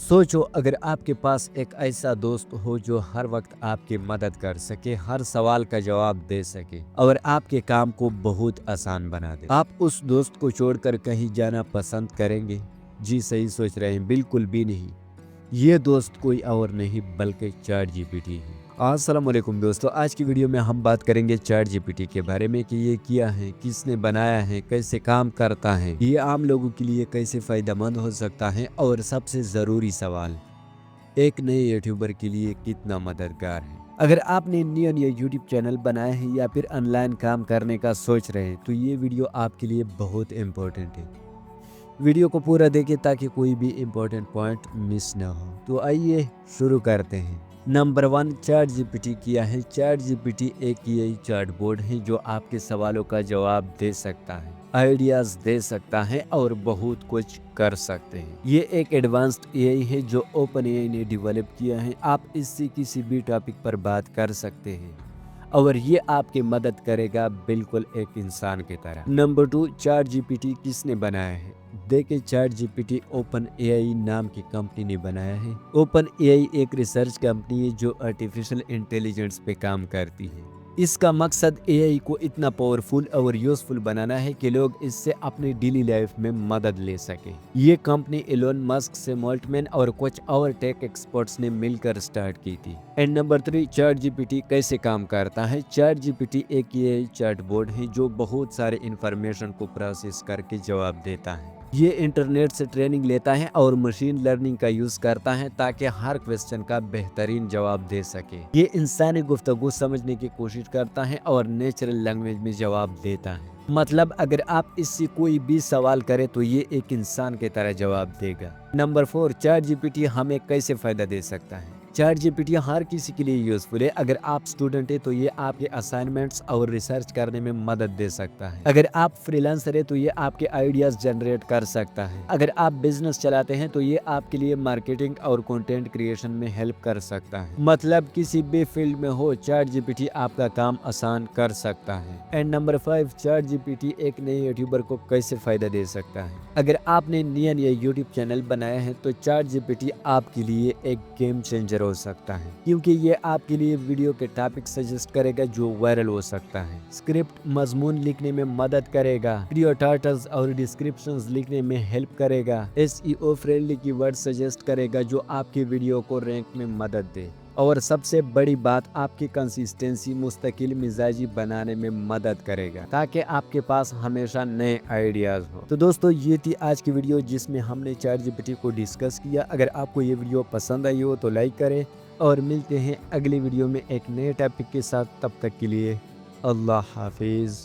सोचो अगर आपके पास एक ऐसा दोस्त हो जो हर वक्त आपकी मदद कर सके, हर सवाल का जवाब दे सके और आपके काम को बहुत आसान बना दे। आप उस दोस्त को छोड़कर कहीं जाना पसंद करेंगे? जी सही सोच रहे हैं, बिल्कुल भी नहीं। ये दोस्त कोई और नहीं बल्कि चैट जीपीटी है। अस्सलाम वालेकुम दोस्तों, आज की वीडियो में हम बात करेंगे चैट जीपीटी के बारे में कि ये क्या है, किसने बनाया है, कैसे काम करता है, ये आम लोगों के लिए कैसे फायदेमंद हो सकता है और सबसे ज़रूरी सवाल, एक नए यूट्यूबर के लिए कितना मददगार है। अगर आपने नया यूट्यूब चैनल बनाया है या फिर ऑनलाइन काम करने का सोच रहे हैं तो ये वीडियो आपके लिए बहुत इम्पोर्टेंट है। वीडियो को पूरा देखें ताकि कोई भी इम्पोर्टेंट पॉइंट मिस ना हो। तो आइए शुरू करते हैं। नंबर 1, चैट जीपीटी किया है। चैट जीपीटी एक एआई चैट बोर्ड है जो आपके सवालों का जवाब दे सकता है, आइडियाज दे सकता है और बहुत कुछ कर सकते हैं। ये एक एडवांस्ड एआई है जो ओपन एआई ने डेवलप किया है। आप इससे किसी भी टॉपिक पर बात कर सकते हैं और ये आपकी मदद करेगा बिल्कुल एक इंसान की तरह। नंबर 2, चैट जीपीटी किसने बनाया है? देखिए, चैट जीपीटी ओपन एआई नाम की कंपनी ने बनाया है। ओपन एआई एक रिसर्च कंपनी है जो आर्टिफिशियल इंटेलिजेंस पे काम करती है। इसका मकसद एआई को इतना पावरफुल और यूजफुल बनाना है कि लोग इससे अपनी डेली लाइफ में मदद ले सके। ये company Elon Musk, Sam Altman और कुछ और टेक एक्सपर्ट्स ने मिलकर स्टार्ट की थी। एंड नंबर 3, चैट जीपीटी कैसे काम करता है? चैट जीपीटी एक एआई चैट बोर्ड है जो बहुत सारे इंफॉर्मेशन को प्रोसेस करके जवाब देता है। ये इंटरनेट से ट्रेनिंग लेता है और मशीन लर्निंग का यूज करता है ताकि हर क्वेश्चन का बेहतरीन जवाब दे सके। ये इंसानी गुफ्तगू समझने की कोशिश करता है और नेचुरल लैंग्वेज में जवाब देता है। मतलब अगर आप इससे कोई भी सवाल करें तो ये एक इंसान की तरह जवाब देगा। नंबर 4, चैट जीपीटी हमें कैसे फायदा दे सकता है? चैट जीपीटी हर किसी के लिए यूजफुल है। अगर आप स्टूडेंट है तो ये आपके असाइनमेंट्स और रिसर्च करने में मदद दे सकता है। अगर आप फ्रीलांसर है तो ये आपके आइडियाज जनरेट कर सकता है। अगर आप बिजनेस चलाते हैं तो ये आपके लिए मार्केटिंग और कंटेंट क्रिएशन में हेल्प कर सकता है। मतलब किसी भी फील्ड में हो, चैट जीपीटी आपका काम आसान कर सकता है। एंड नंबर 5, चैट जीपीटी एक नए यूट्यूबर को कैसे फायदा दे सकता है? अगर आपने नया यूट्यूब चैनल बनाया है तो चैट जीपीटी आपके लिए एक गेम चेंजर हो सकता है, क्योंकि ये आपके लिए वीडियो के टॉपिक सजेस्ट करेगा जो वायरल हो सकता है, स्क्रिप्ट मजमून लिखने में मदद करेगा, वीडियो टाइटल्स और डिस्क्रिप्शंस लिखने में हेल्प करेगा, एसईओ फ्रेंडली कीवर्ड सजेस्ट करेगा जो आपकी वीडियो को रैंक में मदद दे, और सबसे बड़ी बात, आपकी कंसिस्टेंसी मुस्तकिल मिजाजी बनाने में मदद करेगा ताकि आपके पास हमेशा नए आइडियाज हो। तो दोस्तों, ये थी आज की वीडियो जिसमें हमने चैट जीपीटी को डिस्कस किया। अगर आपको ये वीडियो पसंद आई हो तो लाइक करें और मिलते हैं अगली वीडियो में एक नए टॉपिक के साथ। तब तक के लिए अल्लाह हाफिज।